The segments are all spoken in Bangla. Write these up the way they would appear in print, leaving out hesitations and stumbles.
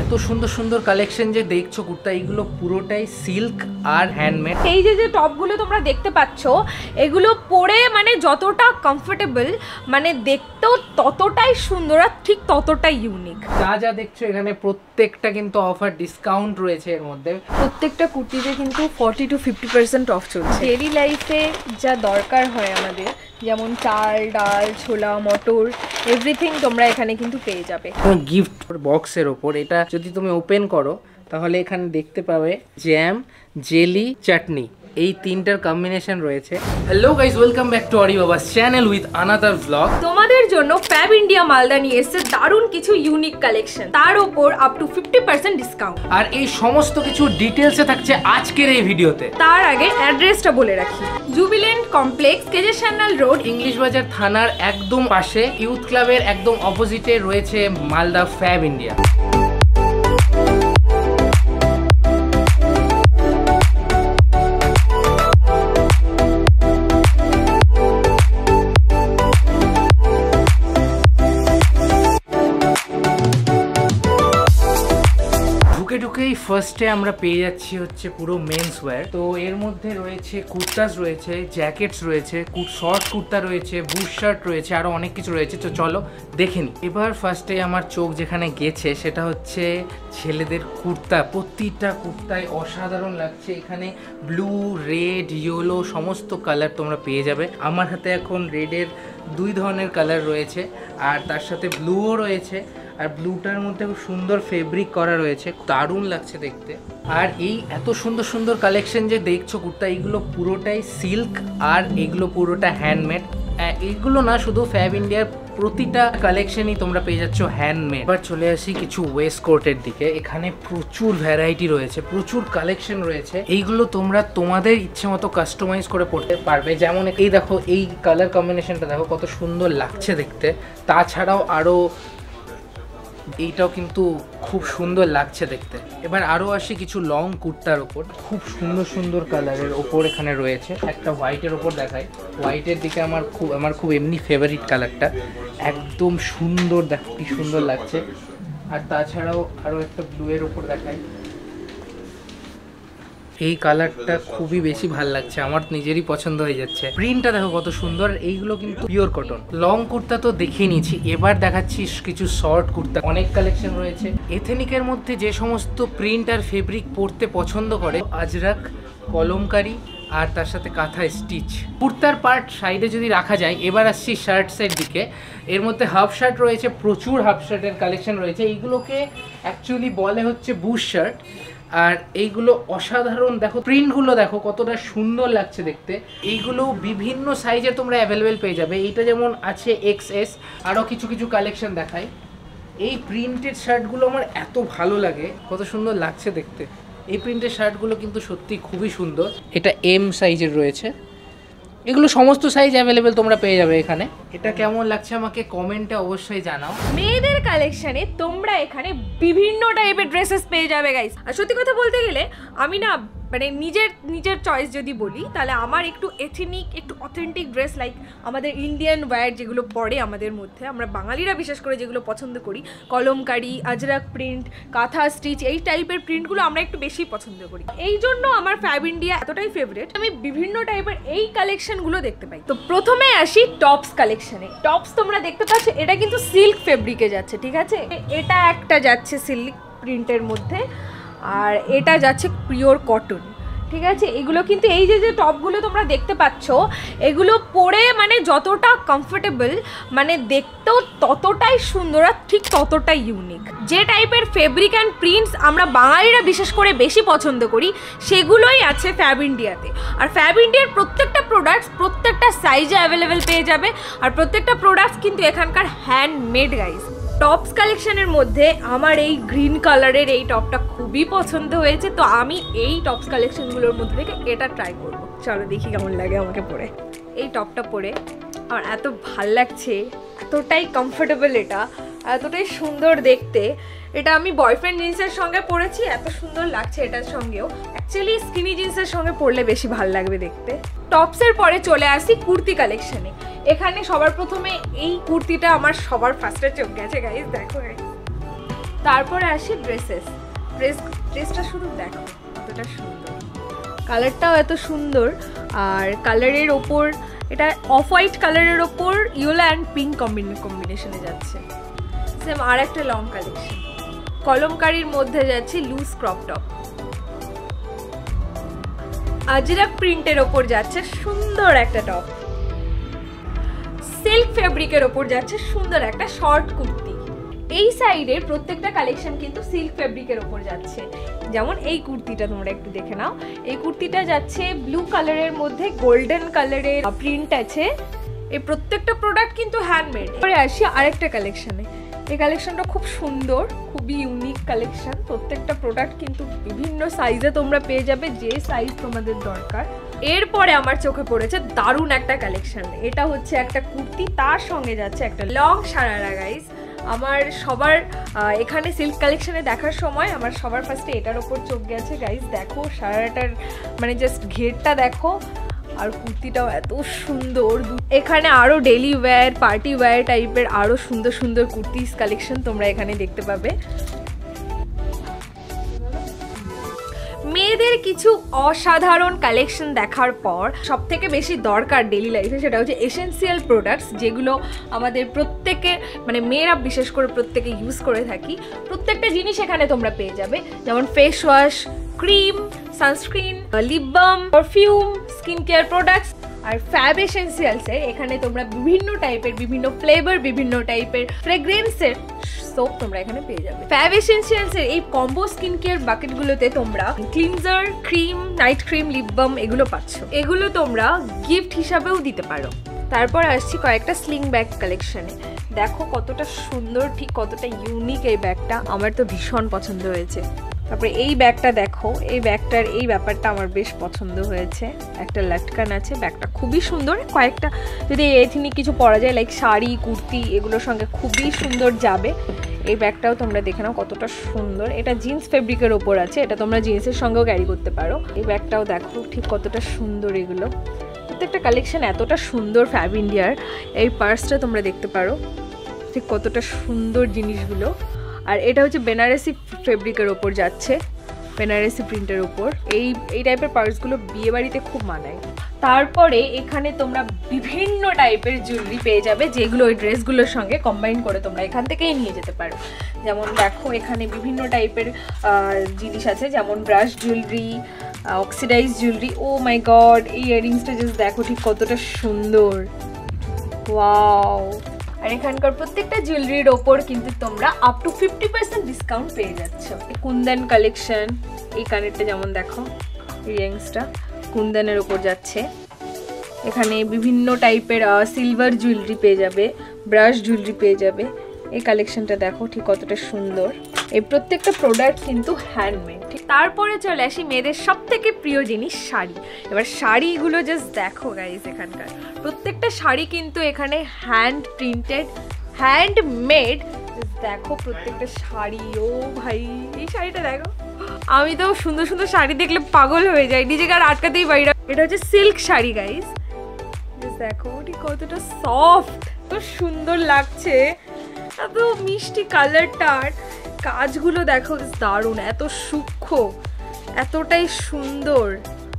এত সুন্দর সুন্দর কালেকশন যে দেখছো কুর্তা, এইগুলো পুরোটাই সিল্ক আর হ্যান্ডমেড। এই যে টপগুলো তোমরা দেখতে পাচ্ছ, এগুলো পরে মানে যতটা কমফোর্টেবল, মানে দেখতেও ততটাই সুন্দর আর ঠিক ততটাই ইউনিক। যা যা দেখছো এখানে প্রত্যেকটা কিন্তু অফার ডিসকাউন্ট রয়েছে এর মধ্যে। প্রত্যেকটা কুর্তিতে কিন্তু 40 to 50% অফ চলছে। ডেইলি লাইফে যা দরকার হয় আমাদের, যেমন চাল, ডাল, ছোলা, মটর, এভরিথিং তোমরা এখানে কিন্তু পেয়ে যাবে। গিফট বক্সের ওপর এটা যদি তুমি ওপেন করো তাহলে এখানে দেখতে পাবে জ্যাম, জেলি, চাটনি, এই তিনটার কম্বিনেশন রয়েছে। Hello guys, welcome back to Ori বাবাস channel with another vlog. তোমাদের জন্য ফ্যাব ইন্ডিয়া মালদা নিয়ে এসেছে দারুণ কিছু ইউনিক কালেকশন, তার উপর আপ টু 50% ডিসকাউন্ট। আর এই সমস্ত কিছু ডিটেলসে থাকছে আজকের এই ভিডিওতে। তার আগে অ্যাড্রেসটা বলে রাখি, jubilant complex, কেজে Sanyal road, English বাজার থানার একদম পাশে, ইউথ ক্লাবের একদম অপোজিটে রয়েছে মালদা ফ্যাব ইন্ডিয়া। ঢুকেই ফার্স্টে আমরা পেয়ে যাচ্ছি হচ্ছে পুরো মেন্স ওয়্যার। তো এর মধ্যে রয়েছে কুর্তাস রয়েছে, জ্যাকেটস রয়েছে, শর্ট কুর্তা রয়েছে, বুট শার্ট রয়েছে, আরো অনেক কিছু রয়েছে। তো চলো দেখে নি। এবার ফার্স্টে আমার চোখ যেখানে গেছে সেটা হচ্ছে ছেলেদের কুর্তা। প্রতিটা কুর্তায় অসাধারণ লাগছে। এখানে ব্লু, রেড, ইয়েলো সমস্ত কালার তোমরা পেয়ে যাবে। আমার হাতে এখন রেডের 2 ধরনের কালার রয়েছে, আর তার সাথে ব্লুও রয়েছে। আর ব্লুটার মধ্যে খুব সুন্দর ফেব্রিক করা রয়েছে, দারুণ লাগছে দেখতে। আর এই এত সুন্দর সুন্দর কালেকশন যে দেখছো কুর্তা, এইগুলো পুরোটাই সিল্ক আর এগুলো পুরোটা হ্যান্ডমেড। এইগুলো না, শুধু ফ্যাব ইন্ডিয়ার প্রতিটা কালেকশনই তোমরা পেয়ে যাচ্ছ হ্যান্ডমেড। এবার চলে আসি কিছু ওয়েস্ট কোটের দিকে। এখানে প্রচুর ভ্যারাইটি রয়েছে, প্রচুর কালেকশন রয়েছে। এইগুলো তোমরা তোমাদের ইচ্ছে মতো কাস্টমাইজ করে পড়তে পারবে। যেমন এই দেখো, এই কালার কম্বিনেশনটা দেখো কত সুন্দর লাগছে দেখতে। তাছাড়াও আরও এইটাও কিন্তু খুব সুন্দর লাগছে দেখতে। এবার আরও আসি কিছু লং কুর্তার ওপর, খুব সুন্দর সুন্দর কালারের ওপর এখানে রয়েছে। একটা হোয়াইটের ওপর দেখাই, হোয়াইটের দিকে আমার খুব এমনি ফেভারিট কালারটা, একদম সুন্দর, দেখো কি সুন্দর লাগছে। আর তাছাড়াও আরও একটা ব্লু এর ওপর দেখাই, এই কালারটা খুবই বেশি ভালো লাগছে, আমার নিজেরই পছন্দ হয়ে যাচ্ছে। প্রিন্টটা দেখো কত সুন্দর। এইগুলো কিন্তু পিওর কটন। লং কুর্তা তো দেখিয়ে নিয়েছি, এবার দেখাচ্ছি কিছু শর্ট কুর্তা। অনেক কালেকশন রয়েছে। এথেনিকের মধ্যে যে সমস্ত প্রিন্ট আর ফেব্রিক পরতে পছন্দ করে, আজরাক, কলমকারি আর তার সাথে কাঁথা স্টিচ। কুর্তার পার্ট সাইডে যদি রাখা যায়, এবার আসছি শার্টসের দিকে। এর মধ্যে হাফ শার্ট রয়েছে, প্রচুর হাফ শার্টের কালেকশন রয়েছে। এইগুলোকে অ্যাকচুয়ালি বলে হচ্ছে বুশ শার্ট। আর এইগুলো অসাধারণ, দেখো প্রিন্টগুলো দেখো কতটা সুন্দর লাগছে দেখতে। এইগুলো বিভিন্ন সাইজে তোমরা অ্যাভেলেবেল পেয়ে যাবে। এইটা যেমন আছে XS। আরও কিছু কিছু কালেকশন দেখাই। এই প্রিন্টেড শার্টগুলো আমার এত ভালো লাগে, কত সুন্দর লাগছে দেখতে। এই প্রিন্টেড শার্টগুলো কিন্তু সত্যি খুবই সুন্দর। এটা M সাইজের রয়েছে। এগুলো সমস্ত সাইজ অ্যাভেলেবেল তোমরা পেয়ে যাবে এখানে। এটা কেমন লাগছে আমাকে কমেন্টে অবশ্যই জানাও। মেয়েদের কালেকশনে তোমরা এখানে বিভিন্ন টাইপের ড্রেসেস পেয়ে যাবে গাইস। আর সত্যি কথা বলতে গেলে আমি না, মানে নিজের চয়েস যদি বলি, তাহলে আমার একটু এথেনিক, একটু অথেন্টিক ড্রেস, লাইক আমাদের ইন্ডিয়ান ওয়্যার যেগুলো পরে আমাদের মধ্যে, আমরা বাঙালিরা বিশেষ করে যেগুলো পছন্দ করি, কলমকারি, আজরাক প্রিন্ট, কাঁথা স্টিচ, এই টাইপের প্রিন্টগুলো আমরা একটু বেশি পছন্দ করি। এই জন্য আমার ফ্যাব ইন্ডিয়া এতটাই ফেভারিট, আমি বিভিন্ন টাইপের এই কালেকশনগুলো দেখতে পাই। তো প্রথমে আসি টপস কালেকশনে। টপস তোমরা দেখতে পাচ্ছ, এটা কিন্তু সিল্ক ফেব্রিকে যাচ্ছে, ঠিক আছে। এটা একটা যাচ্ছে সিল্ক প্রিন্টের মধ্যে, আর এটা যাচ্ছে পিওর কটন, ঠিক আছে। এগুলো কিন্তু এই যে টপগুলো তোমরা দেখতে পাচ্ছ, এগুলো পরে মানে যতটা কমফোর্টেবল, মানে দেখতেও ততটাই সুন্দর আর ঠিক ততটাই ইউনিক। যে টাইপের ফেব্রিক অ্যান্ড প্রিন্টস আমরা বাঙালিরা বিশেষ করে বেশি পছন্দ করি, সেগুলোই আছে ফ্যাব ইন্ডিয়াতে। আর ফ্যাব ইন্ডিয়ার প্রত্যেকটা প্রোডাক্টস প্রত্যেকটা সাইজে অ্যাভেলেবেল পেয়ে যাবে। আর প্রত্যেকটা প্রোডাক্টস কিন্তু এখানকার হ্যান্ডমেড গাইজ। টপস কালেকশনের মধ্যে আমার এই গ্রিন কালারের এই টপটা খুবই পছন্দ হয়েছে, তো আমি এই টপস কালেকশনগুলোর মধ্যে থেকে এটা ট্রাই করব। চলো দেখি কেমন লাগে আমাকে পরে। এই টপটা পরে আমার এত ভাল লাগছে, এতটাই কমফোর্টেবল, এটা এতটাই সুন্দর দেখতে। এটা আমি বয়ফ্রেন্ড জিন্সের সঙ্গে পরেছি, এত সুন্দর লাগছে এটার সঙ্গেও। অ্যাকচুয়ালি স্কিনি জিন্সের সঙ্গে পরলে বেশি ভাল লাগবে দেখতে। টপসের পরে চলে আসি কুর্তি কালেকশনে। এখানে সবার প্রথমে এই কুর্তিটা আমার সবার ফার্স্টে চোখ গেছে গাইস, দেখো গাইস তারপরে আসি ড্রেসটা শুধু দেখো কতটা সুন্দর, কালারটাও এত সুন্দর। আর কালারের ওপর এটা অফ হোয়াইট কালারের ওপর ইয়েলো অ্যান্ড পিঙ্ক কম্বিনেশনে যাচ্ছে। সেম আর একটা লং কালেকশন, কলমকারির মধ্যে যাচ্ছে লুজ ক্রপ টপ, আজরাক প্রিন্টের ওপর যাচ্ছে সুন্দর একটা টপ, সিল্ক ফেব্রিকের ওপর যাচ্ছে সুন্দর একটা শর্ট কুর্তি। এই সাইডের প্রত্যেকটা কালেকশন কিন্তু সিল্ক ফেব্রিকের ওপর যাচ্ছে। যেমন এই কুর্তিটা তোমরা একটু দেখে নাও, এই কুর্তিটা যাচ্ছে ব্লু কালারের মধ্যে গোল্ডেন কালারের প্রিন্ট আছে। এই প্রত্যেকটা প্রোডাক্ট কিন্তু হ্যান্ডমেড। পরে আসি আরেকটা কালেকশনে, এই কালেকশনটা খুব সুন্দর, খুবই ইউনিক কালেকশন। প্রত্যেকটা প্রোডাক্ট কিন্তু বিভিন্ন সাইজে তোমরা পেয়ে যাবে, যে সাইজ তোমাদের দরকার। এরপরে আমার চোখে পড়েছে দারুণ একটা কালেকশন, এটা হচ্ছে একটা কুর্তি, তার সঙ্গে যাচ্ছে একটা লং সারারা। গাইস আমার সবার এখানে সিল্ক কালেকশনে দেখার সময় আমার সবার ফার্স্টে এটার ওপর চোখ গেছে। গাইস দেখো সারারাটার মানে জাস্ট ঘেরটা দেখো, আর কুর্তিটাও এত সুন্দর। এখানে আরো ডেলি ওয়্যার, পার্টি ওয়্যার টাইপের আরো সুন্দর সুন্দর কুর্তিস কালেকশন তোমরা এখানে দেখতে পাবে। মেয়েদের কিছু অসাধারণ কালেকশন দেখার পর সব থেকে বেশি দরকার ডেলি লাইফে সেটা হচ্ছে এসেন্সিয়াল প্রোডাক্টস, যেগুলো আমাদের প্রত্যেকে মানে মেয়েরা বিশেষ করে প্রত্যেকে ইউজ করে থাকি। প্রত্যেকটা জিনিস এখানে তোমরা পেয়ে যাবে, যেমন face wash, cream, sunscreen, lip balm, perfume, skin care products. আর ফ্যাব এসেন্সিয়ালসে এখানে তোমরা বিভিন্ন টাইপের, বিভিন্ন ফ্লেভার, বিভিন্ন টাইপের ফ্রেগ্রেন্সের সোপ তোমরা এখানে পেয়ে যাবে। ফ্যাব এসেন্সিয়ালসের এই কম্বো স্কিন কেয়ার বাকেটগুলোতে তোমরা cleanser, cream, night cream, lip balm এগুলো পাচ্ছ। এগুলো তোমরা গিফট হিসাবেও দিতে পারো। তারপর আসছি কয়েকটা স্লিং ব্যাগ কালেকশনে। দেখো কতটা সুন্দর, ঠিক কতটা ইউনিক এই ব্যাগটা, আমার তো ভীষণ পছন্দ হয়েছে। তারপরে এই ব্যাগটা দেখো, এই ব্যাগটার এই ব্যাপারটা আমার বেশ পছন্দ হয়েছে। একটা লাটকান আছে, ব্যাগটা খুবই সুন্দর। কয়েকটা যদি এথনিক কিছু পরা যায় লাইক শাড়ি, কুর্তি এগুলোর সঙ্গে খুবই সুন্দর যাবে। এই ব্যাগটাও তোমরা দেখে নাও কতটা সুন্দর। এটা জিন্স ফেব্রিকের ওপর আছে, এটা তোমরা জিন্সের সঙ্গেও ক্যারি করতে পারো। এই ব্যাগটাও দেখো ঠিক কতটা সুন্দর। এগুলো প্রত্যেকটা কালেকশন এতটা সুন্দর ফ্যাব ইন্ডিয়ার। এই পার্সটা তোমরা দেখতে পারো ঠিক কতটা সুন্দর জিনিসগুলো। আর এটা হচ্ছে বেনারসি ফেব্রিকের ওপর যাচ্ছে, বেনারসি প্রিন্টের ওপর। এই টাইপের পার্সগুলো বিয়ে বাড়িতে খুব মানায়। তারপরে এখানে তোমরা বিভিন্ন টাইপের জুয়েলারি পেয়ে যাবে, যেগুলো ওই ড্রেসগুলোর সঙ্গে কম্বাইন করে তোমরা এখান থেকেই নিয়ে যেতে পারো। যেমন দেখো এখানে বিভিন্ন টাইপের জিনিস আছে, যেমন ব্রাশ জুয়েলারি, অক্সিডাইজ জুয়েলারি। ও মাই গড, এই ইয়াররিংসটা জাস্ট দেখো ঠিক কতটা সুন্দর, ওয়াও। আর এখানকার প্রত্যেকটা জুয়েলারির ওপর কিন্তু তোমরা আপ টু 50% ডিসকাউন্ট পেয়ে যাচ্ছ। কুন্দন কালেকশন, এই কানেরটা যেমন দেখো, ইয়ারিংসটা কুন্দনের ওপর যাচ্ছে। এখানে বিভিন্ন টাইপের সিলভার জুয়েলারি পেয়ে যাবে, ব্রাশ জুয়েলারি পেয়ে যাবে। এই কালেকশনটা দেখো ঠিক কতটা সুন্দর। এই প্রত্যেকটা প্রোডাক্ট কিন্তু হ্যান্ডমেড। ঠিক তারপরে চলে আসি মেয়েদের সব থেকে প্রিয় জিনিস শাড়ি। এবার শাড়িগুলো জাস্ট দেখো গাইস, এখানকার প্রত্যেকটা শাড়ি কিন্তু এখানে হ্যান্ড প্রিন্টেড, হ্যান্ডমেড। দেখো প্রত্যেকটা শাড়ি, ও ভাই এই শাড়িটা দেখো, আমি তো সুন্দর সুন্দর শাড়ি দেখলে পাগল হয়ে যাই, নিজেকে আর আটকাতেই পারি না। এটা হচ্ছে সিল্ক শাড়ি গাইস, দেখো ঠিক কতটা সফট, তো সুন্দর লাগছে, এত মিষ্টি কালারটার। কাজগুলো দেখো দারুণ, এত সূক্ষ্ম, এতটাই সুন্দর।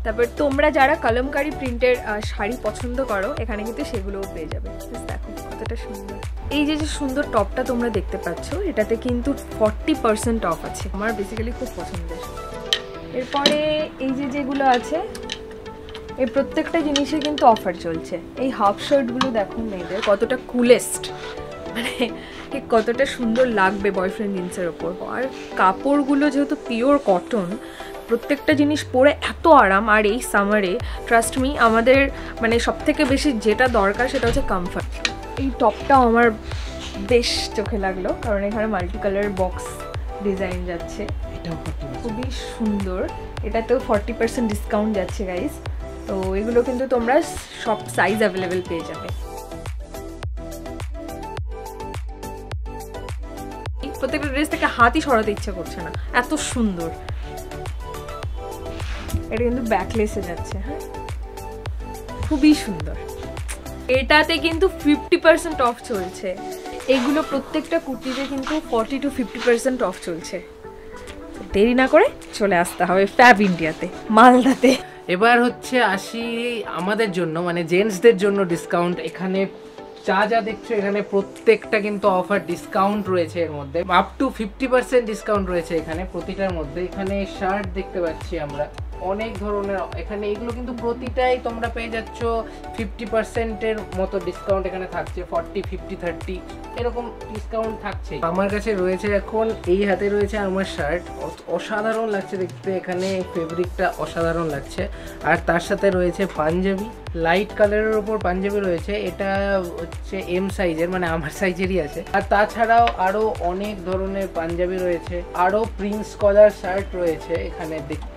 তারপর তোমরা যারা কলমকারি প্রিন্টের শাড়ি পছন্দ করো এখানে কিন্তু সেগুলোও পেয়ে যাবে। দেখো কতটা সুন্দর। এই যে সুন্দর টপটা তোমরা দেখতে পাচ্ছ, এটাতে কিন্তু 40% অফ আছে, আমার বেসিক্যালি খুব পছন্দের। এরপরে এই যেগুলো আছে, এই প্রত্যেকটা জিনিসে কিন্তু অফার চলছে। এই হাফ শার্টগুলো দেখো মেয়েদের কতটা কুলেস্ট, মানে ঠিক কতটা সুন্দর লাগবে বয়ফ্রেন্ড জিন্সের ওপর। আর কাপড়গুলো যেহেতু পিওর কটন, প্রত্যেকটা জিনিস পরে এত আরাম। আর এই সামারে ট্রাস্ট মি আমাদের মানে সব থেকে বেশি যেটা দরকার সেটা হচ্ছে কমফর্ট। এই টপটাও আমার বেশ চোখে লাগলো, কারণ এখানে মাল্টি কালার বক্স ডিজাইন যাচ্ছে, এটাও খুবই সুন্দর। এটাতেও 40% ডিসকাউন্ট যাচ্ছে গাইস। তো এগুলো কিন্তু তোমরা সব সাইজ অ্যাভেলেবেল পেয়ে যাবে। প্রত্যেকটা ড্রেস থেকে হাতই সরাতে ইচ্ছা করছে না, এত সুন্দর। এটা কিন্তু ব্যাকলেসে যাচ্ছে, হ্যাঁ খুবই সুন্দর। এটাতে কিন্তু 50% অফ চলছে। এইগুলো প্রত্যেকটা কুর্তিতে কিন্তু 40 to 50% অফ চলছে। দেরি না করে চলে আসতে হবে ফ্যাব ইন্ডিয়াতে, মালদাতে। এবার হচ্ছে আসি আমাদের জন্য, মানে জেন্টসদের জন্য ডিসকাউন্ট। এখানে যা যা দেখছো এখানে প্রত্যেকটা কিন্তু অফার ডিসকাউন্ট রয়েছে, এর মধ্যে আপ টু 50% ডিসকাউন্ট রয়েছে এখানে প্রতিটার মধ্যে। এখানে শার্ট দেখতে পাচ্ছি আমরা অনেক ধরনের, এখানে এগুলো কিন্তু প্রতিটাই তোমরা পেয়ে যাচ্ছ 50%-এর মতো ডিসকাউন্ট এখানে থাকছে, 40, 50, 30 এরকম ডিসকাউন্ট থাকছে। আমার কাছে রয়েছে এখন, এই হাতে রয়েছে আমার শার্ট, অসাধারণ লাগছে দেখতে, এখানে ফেব্রিকটা অসাধারণ লাগছে। আর তার সাথে রয়েছে পাঞ্জাবি, লাইট কালারের ওপর পাঞ্জাবি রয়েছে, এটা হচ্ছে এম সাইজের, মানে আমার সাইজেরই আছে। আর তাছাড়াও আরো অনেক ধরনের পাঞ্জাবি রয়েছে, আরো প্রিন্স কলার শার্ট রয়েছে এখানে।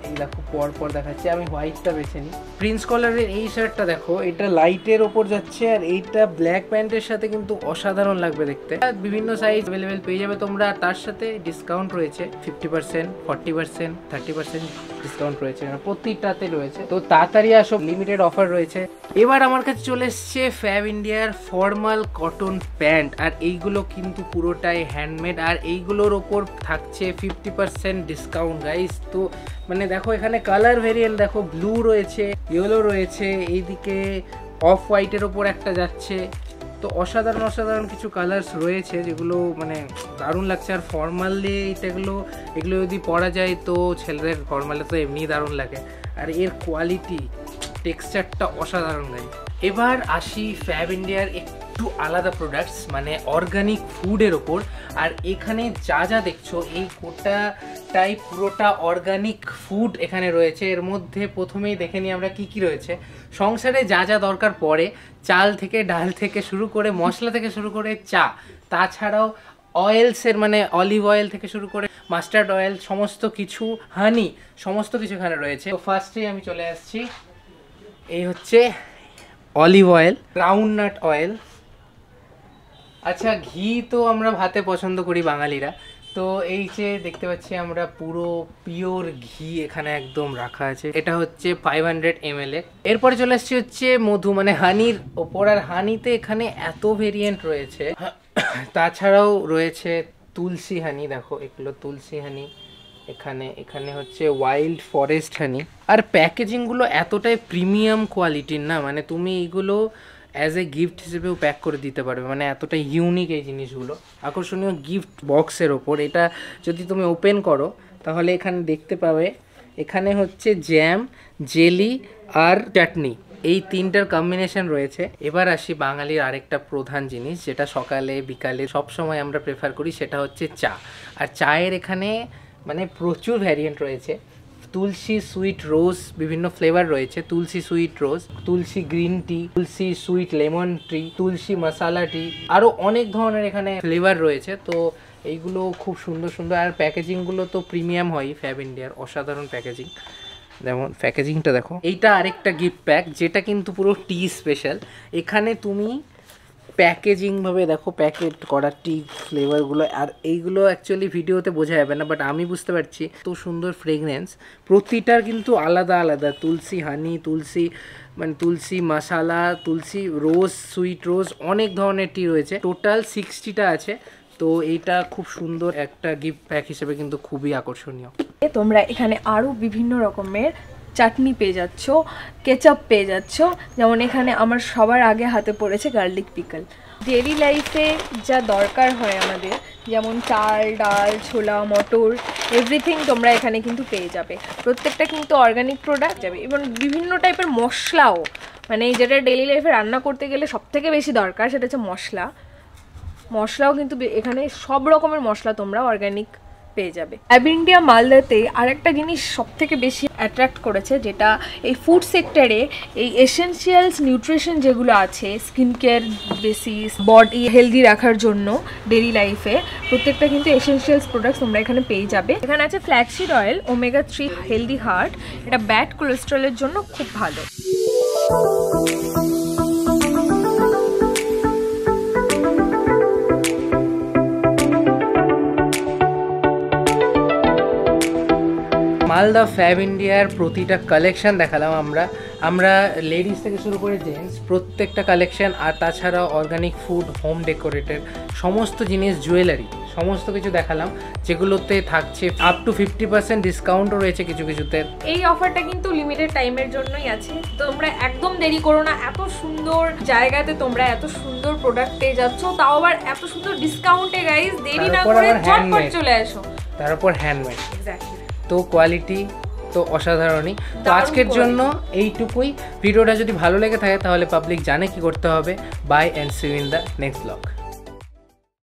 এই দেখো পর পর দেখাচ্ছি, আমি হোয়াইটটা বেছে নিই। প্রিন্স কলারের এই শার্টটা দেখো, এটা লাইটের ওপর যাচ্ছে, আর এইটা ব্ল্যাক প্যান্টের সাথে কিন্তু অসাধারণ লাগবে দেখতে। বিভিন্ন সাইজ অ্যাভেলেবেল পেয়ে যাবে তোমরা, তার সাথে ডিসকাউন্ট রয়েছে 50%, 40%, 30% ডিসকাউন্ট রয়েছে, প্রতিটাতে রয়েছে। তো তাড়াতাড়ি আসো, লিমিটেড অফার রয়েছে। এবার আমার কাছে চলে এসছে ফ্যাব ইন্ডিয়ার ফর্মাল কটন প্যান্ট, আর এইগুলো কিন্তু পুরোটাই হ্যান্ডমেড, আর এইগুলোর ওপর থাকছে 50% ডিসকাউন্ট গাইস। তো মানে দেখো এখানে কালার ভেরিয়েন্ট দেখো, ব্লু রয়েছে, ইয়েলো রয়েছে, এইদিকে অফ হোয়াইটের ওপর একটা যাচ্ছে। তো অসাধারণ অসাধারণ কিছু কালার্স রয়েছে যেগুলো মানে দারুণ লাগছে। আর ফর্মালি এগুলো যদি পরা যায় তো ছেলেদের ফর্মালে তো এমনিই দারুণ লাগে, আর এর কোয়ালিটি টেক্সচারটা অসাধারণ গাই। এবার আসি ফ্যাব ইন্ডিয়ার একটু আলাদা প্রোডাক্টস, মানে অর্গানিক ফুডের ওপর। আর এখানে যা যা দেখছো এই গোটাটাই পুরোটা অর্গানিক ফুড এখানে রয়েছে। এর মধ্যে প্রথমেই দেখে নিই আমরা কি কি রয়েছে। সংসারে যা যা দরকার পড়ে, চাল থেকে ডাল থেকে শুরু করে মশলা থেকে শুরু করে চা, তাছাড়াও অয়েলসের মানে অলিভ অয়েল থেকে শুরু করে মাস্টার্ড অয়েল, সমস্ত কিছু, হানি, সমস্ত কিছু এখানে রয়েছে। তো ফার্স্টেই আমি চলে আসছি, এই হচ্ছে অলিভ অয়েল, গ্রাউন্ডনাট অয়েল। আচ্ছা, ঘি তো আমরা ভাতে পছন্দ করি বাঙালিরা, তো এই যে দেখতে পাচ্ছি আমরা পুরো পিওর ঘি এখানে একদম রাখা আছে, এটা হচ্ছে 500 ml। এরপরে চলে আসছি হচ্ছে মধু, মানে হানির ওপর। আর হানিতে এখানে এত ভেরিয়েন্ট রয়েছে, তাছাড়াও রয়েছে তুলসী হানি, দেখো এগুলো তুলসী হানি, এখানে হচ্ছে ওয়াইল্ড ফরেস্ট হানি। আর প্যাকেজিংগুলো এতটাই প্রিমিয়াম কোয়ালিটির না, মানে তুমি এইগুলো অ্যাজ এ গিফট হিসেবেও প্যাক করে দিতে পারবে, মানে এতটাই ইউনিক এই জিনিসগুলো। আকর্ষণীয় গিফট বক্সের ওপর, এটা যদি তুমি ওপেন করো তাহলে এখানে দেখতে পাবে, এখানে হচ্ছে জ্যাম, জেলি আর চাটনি, এই তিনটার কম্বিনেশন রয়েছে। এবার আসি বাঙালির আরেকটা প্রধান জিনিস, যেটা সকালে বিকালে সবসময় আমরা প্রেফার করি, সেটা হচ্ছে চা। আর চায়ের এখানে মানে প্রচুর ভ্যারিয়েন্ট রয়েছে, তুলসী সুইট রোজ, বিভিন্ন ফ্লেভার রয়েছে, তুলসী সুইট রোজ, তুলসী গ্রিন টি, তুলসী সুইট লেমন টি, তুলসী মশালা টি, আরও অনেক ধরনের এখানে ফ্লেভার রয়েছে। তো এইগুলো খুব সুন্দর সুন্দর, আর প্যাকেজিংগুলো তো প্রিমিয়াম হয় ফ্যাব ইন্ডিয়ার, অসাধারণ প্যাকেজিং। যেমন প্যাকেজিংটা দেখো, এইটা আরেকটা গিফট প্যাক, যেটা কিন্তু পুরো টি স্পেশাল। এখানে তুমি প্যাকেজিংভাবে দেখো, প্যাকেট করা টি ফ্লেভারগুলো, আর এইগুলো অ্যাকচুয়ালি ভিডিওতে বোঝা যাবে না, বাট আমি বুঝতে পারছি। তো সুন্দর ফ্রেগনেন্স, প্রতিটার কিন্তু আলাদা আলাদা, তুলসী হানি, তুলসী মানে তুলসী মশালা, তুলসী রোজ, সুইট রোজ, অনেক ধরনের টি রয়েছে, টোটাল 60টা আছে। তো এইটা খুব সুন্দর একটা গিফট প্যাক হিসেবে কিন্তু খুবই আকর্ষণীয়। তোমরা এখানে আরও বিভিন্ন রকমের চাটনি পেয়ে যাচ্ছ, কেচাপ পেয়ে যাচ্ছ, যেমন এখানে আমার সবার আগে হাতে পড়েছে গার্লিক পিকল। ডেইলি লাইফে যা দরকার হয় আমাদের, যেমন চাল, ডাল, ছোলা, মটর, এভরিথিং তোমরা এখানে কিন্তু পেয়ে যাবে। প্রত্যেকটা কিন্তু অর্গানিক প্রোডাক্ট যাবে, এবং বিভিন্ন টাইপের মশলাও, মানে যেটা ডেইলি লাইফে রান্না করতে গেলে সবথেকে বেশি দরকার, সেটা হচ্ছে মশলাও কিন্তু এখানে সব রকমের মশলা তোমরা অর্গানিক পেয়ে যাবে। ফ্যাব ইন্ডিয়া মালদাতে আরেকটা জিনিস সবথেকে বেশি অ্যাট্রাক্ট করেছে, যেটা এই ফুড সেক্টরে এই এসেনশিয়ালস নিউট্রিশন যেগুলো আছে, skin care basis, body healthy রাখার জন্য ডেইলি লাইফে, প্রত্যেকটা কিন্তু এসেনশিয়ালস প্রোডাক্টস তোমরা এখানে পেয়ে যাবে। এখানে আছে flaxseed oil, omega 3 healthy heart, এটা ব্যাড কোলেস্ট্রলের জন্য খুব ভালো। মালদা ফ্যাব ইন্ডিয়ার প্রতিটা কালেকশন দেখালাম আমরা, আমরা লেডিস থেকে শুরু করে জেন্টস প্রত্যেকটা কালেকশন, আর তাছাড়া অর্গানিক ফুড, হোম ডেকোরেটেড সমস্ত জিনিস, জুয়েলারি সমস্ত কিছু দেখালাম, যেগুলোতে থাকছে আপ টু 50% ডিসকাউন্টও রয়েছে কিছু কিছুতে। এই অফারটা কিন্তু লিমিটেড টাইমের জন্যই আছে, তোমরা একদম দেরি করো না। এত সুন্দর জায়গাতে তোমরা এত সুন্দর প্রোডাক্ট পেয়ে যাচ্ছ, তাও আবার এত সুন্দর ডিসকাউন্টে গাইস। দেরি না করে ঝটপট চলে আসো। তারপর হ্যান্ডমেড, এক্স্যাক্টলি। তো কোয়ালিটি তো অসাধারণই। তো আজকের জন্য এইটুকুই। ভিডিওটা যদি ভালো লেগে থাকে তাহলে পাবলিক জানে কি করতে হবে। Bye and see you in the next blog.